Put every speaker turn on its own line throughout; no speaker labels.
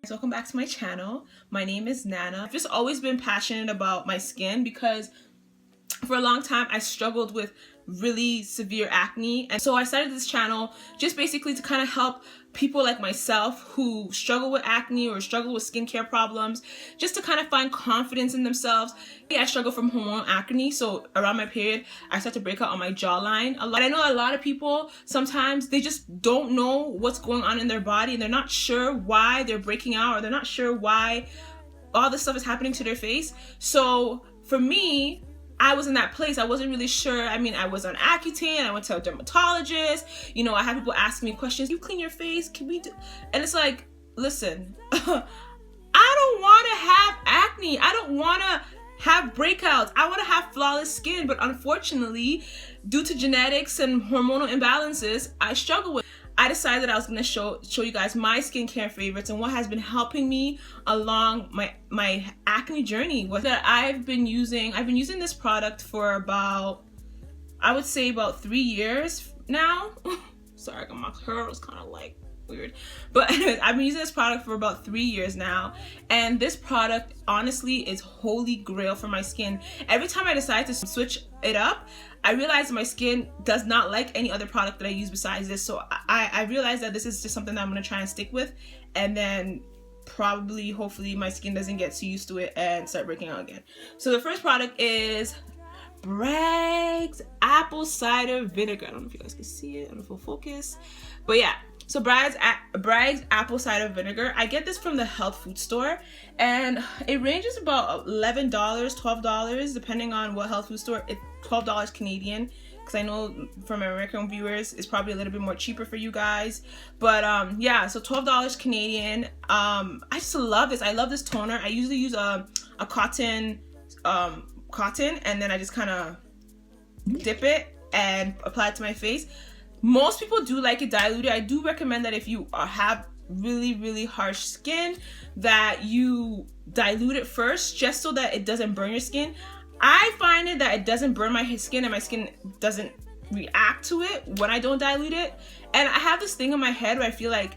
Welcome back to my channel. My name is Nana. I've just always been passionate about my skin because for a long time I struggled with really severe acne, and so I started this channel just basically to kind of help people like myself who struggle with acne or struggle with skincare problems, just to kind of find confidence in themselves. I struggle from hormonal acne, so around my period I start to break out on my jawline a lot. I know a lot of people sometimes they just don't know what's going on in their body and they're not sure why they're breaking out, or they're not sure why all this stuff is happening to their face. So for me, I was in that place. I wasn't really sure. I mean, I was on Accutane, I went to a dermatologist, you know, I had people ask me questions. You clean your face? Can we do? And it's like, listen, I don't want to have acne. I don't want to have breakouts. I want to have flawless skin, but unfortunately, due to genetics and hormonal imbalances, I struggle with. I decided I was going to show you guys my skincare favorites and what has been helping me along my acne journey. With that, I've been using this product for about, I would say about 3 years now. Sorry, my hair was kind of like weird, but anyways, I've been using this product for about 3 years now, and this product honestly is holy grail for my skin. Every time I decide to switch it up, I realize my skin does not like any other product that I use besides this, so I realized that this is just something that I'm going to try and stick with, and then probably, hopefully, my skin doesn't get too used to it and start breaking out again. So the first product is Bragg's apple cider vinegar. I don't know if you guys can see it on full focus, but yeah. So Bragg's apple cider vinegar, I get this from the health food store, and it ranges about $11, $12, depending on what health food store. It's $12 Canadian, because I know from American viewers, it's probably a little bit more cheaper for you guys. But yeah, so $12 Canadian. I just love this. I love this toner. I usually use a cotton, and then I just kind of dip it and apply it to my face. Most people do like it diluted. I do recommend that if you have really harsh skin, that you dilute it first, just so that it doesn't burn your skin. I find it that it doesn't burn my skin, and my skin doesn't react to it when I don't dilute it. And I have this thing in my head where I feel like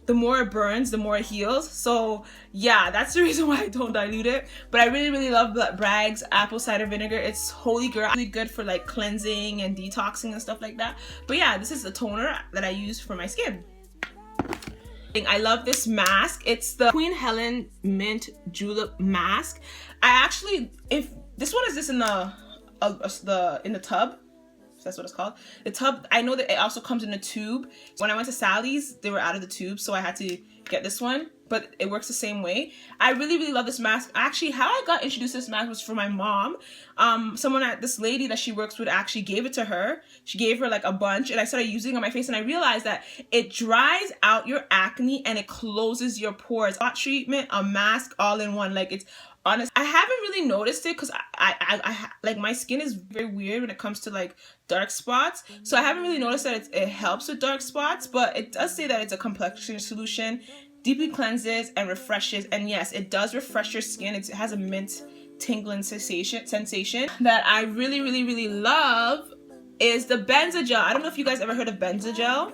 the more it burns, the more it heals. So yeah, that's the reason why I don't dilute it. But I really love Bragg's apple cider vinegar. It's holy grail, really good for like cleansing and detoxing and stuff like that. But yeah, this is the toner that I use for my skin. I love this mask. It's the Queen Helen Mint Julep Mask. I actually, if this one is this in the tub. That's what it's called. The tub, I know that it also comes in a tube. When I went to Sally's, they were out of the tube, so I had to get this one, but it works the same way. I really love this mask. Actually, how I got introduced to this mask was from my mom. This lady that she works with actually gave it to her. She gave her like a bunch, and I started using it on my face, and I realized that it dries out your acne and it closes your pores. Hot treatment, a mask, all in one. Like, it's honest. I haven't really noticed it because I like, my skin is very weird when it comes to like dark spots, so I haven't really noticed that it helps with dark spots. But it does say that it's a complexion solution, deeply cleanses and refreshes, and yes, it does refresh your skin. It has a mint tingling sensation that I really love. Is the Benza gel. I don't know if you guys ever heard of Benza gel.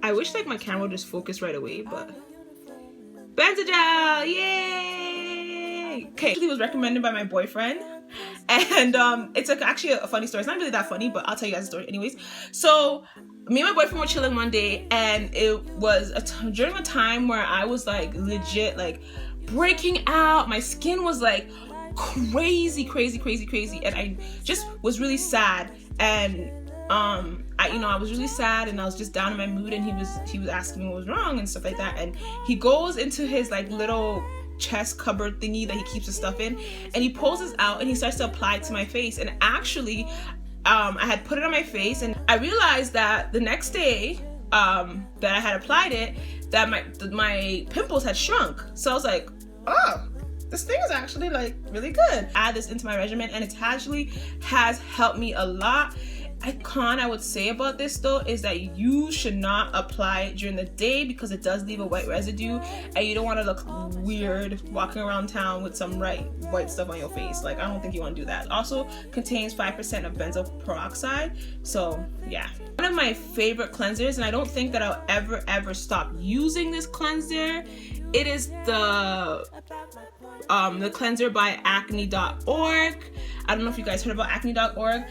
I wish like my camera would just focus right away, but Benza gel, yay! Okay, it was recommended by my boyfriend, and it's like actually a funny story. It's not really that funny, but I'll tell you guys the story anyways. So me and my boyfriend were chilling one day, and it was during a time where I was like legit like breaking out. My skin was like crazy, and I just was really sad. And I was really sad, and I was just down in my mood, and he was asking me what was wrong and stuff like that. And he goes into his like little chest cupboard thingy that he keeps his stuff in, and he pulls this out and he starts to apply it to my face. And actually I had put it on my face, and I realized that the next day that I had applied it, that my pimples had shrunk. So I was like, oh, this thing is actually like really good. Add this into my regimen, and it actually has helped me a lot. con I would say about this though is that you should not apply it during the day because it does leave a white residue, and you don't want to look weird walking around town with some white stuff on your face. Like, I don't think you want to do that. It also contains 5% of benzoyl peroxide, so yeah. One of my favorite cleansers, and I don't think that I'll ever stop using this cleanser, it is the cleanser by acne.org. I don't know if you guys heard about acne.org.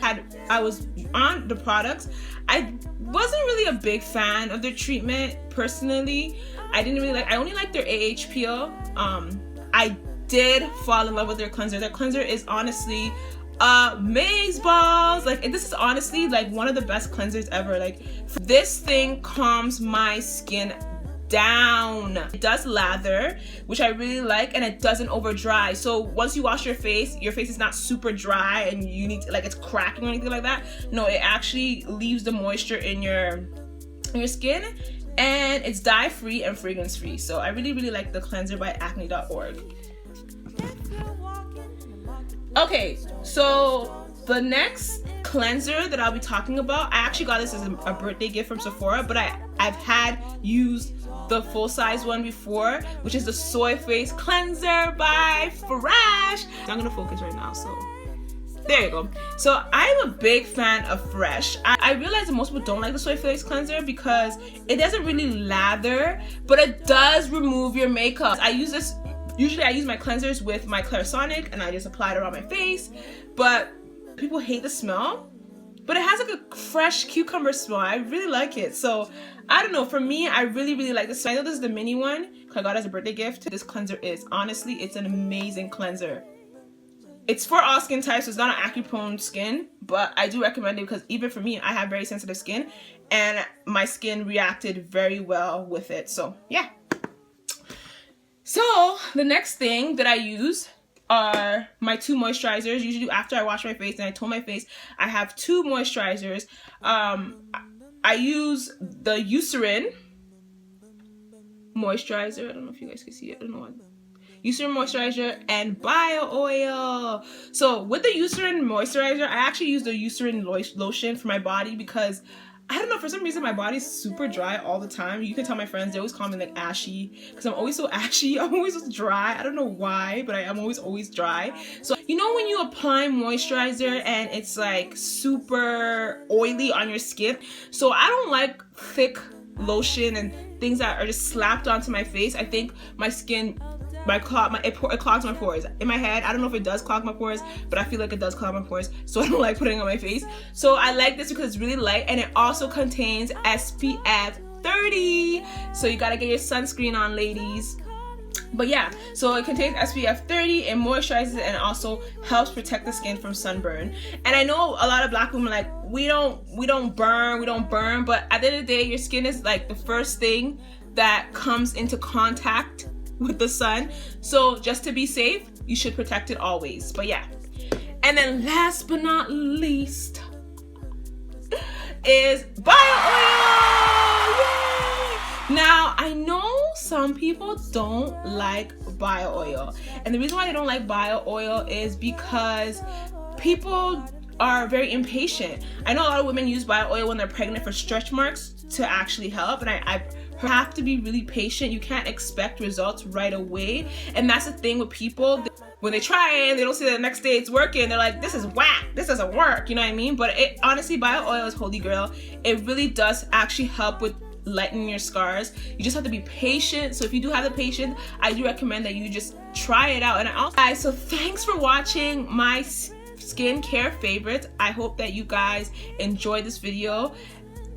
I was on the products. I wasn't really a big fan of their treatment personally. I only like their AHPO. I did fall in love with their cleanser. Their cleanser is honestly amazeballs. Like, this is honestly like one of the best cleansers ever. Like, this thing calms my skin down. It does lather, which I really like, and it doesn't over dry. So once you wash your face is not super dry and you need to, like, it's cracking or anything like that. No, it actually leaves the moisture in your skin, and it's dye free and fragrance free. So I really like the cleanser by acne.org. Okay, so the next cleanser that I'll be talking about, I actually got this as a birthday gift from Sephora, but I've had used the full-size one before, which is the Soy Face Cleanser by Fresh. I'm gonna focus right now, so there you go. So I'm a big fan of Fresh. I realize that most people don't like the Soy Face Cleanser because it doesn't really lather, but it does remove your makeup. Usually I use my cleansers with my Clarisonic and I just apply it around my face, but people hate the smell, but it has like a fresh cucumber smell. I really like it. So I don't know, for me, I really like this. I know this is the mini one because I got it as a birthday gift. This cleanser is, honestly, it's an amazing cleanser. It's for all skin types, so it's not an acne prone skin, but I do recommend it because even for me, I have very sensitive skin and my skin reacted very well with it. So yeah. So the next thing that I use are my 2 moisturizers. Usually after I wash my face and I tone my face, I have 2 moisturizers. I use the Eucerin moisturizer. I don't know if you guys can see it. I don't know what. Eucerin moisturizer and bio oil. So with the Eucerin moisturizer, I actually use the Eucerin lotion for my body because I don't know, for some reason my body's super dry all the time. You can tell my friends, they always call me like ashy because I'm always so ashy. I'm always so dry. I don't know why, but I'm always dry. So you know when you apply moisturizer and it's like super oily on your skin? So I don't like thick lotion and things that are just slapped onto my face. I think my skin it clogs my pores. In my head, I don't know if it does clog my pores, but I feel like it does clog my pores, so I don't like putting it on my face. So I like this because it's really light, and it also contains SPF 30. So you gotta get your sunscreen on, ladies. But yeah, so it contains SPF 30, it moisturizes and also helps protect the skin from sunburn. And I know a lot of black women like, we don't burn, but at the end of the day, your skin is like the first thing that comes into contact with the sun. So just to be safe, you should protect it always. But yeah. And then last but not least is bio oil. Yay! Now, I know some people don't like bio oil. And the reason why they don't like bio oil is because people are very impatient. I know a lot of women use bio oil when they're pregnant for stretch marks to actually help, and I've have to be really patient. You can't expect results right away, and that's the thing with people. When they try it and they don't see that the next day it's working, they're like, this is whack, this doesn't work, you know what I mean? But it honestly, bio oil is holy grail. It really does actually help with lightening your scars. You just have to be patient. So if you do have the patience, I do recommend that you just try it out. And guys, so thanks for watching my skincare favorites. I hope that you guys enjoyed this video.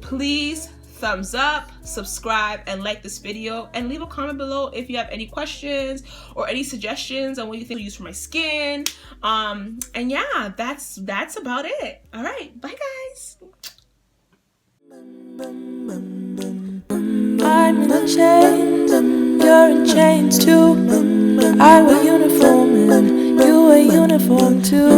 Please thumbs up, subscribe, and like this video, and leave a comment below if you have any questions or any suggestions on what you think I use for my skin. And yeah, that's about it. All right, bye guys. I'm in chains, you're in chains too. I wear uniform and you wear uniform too.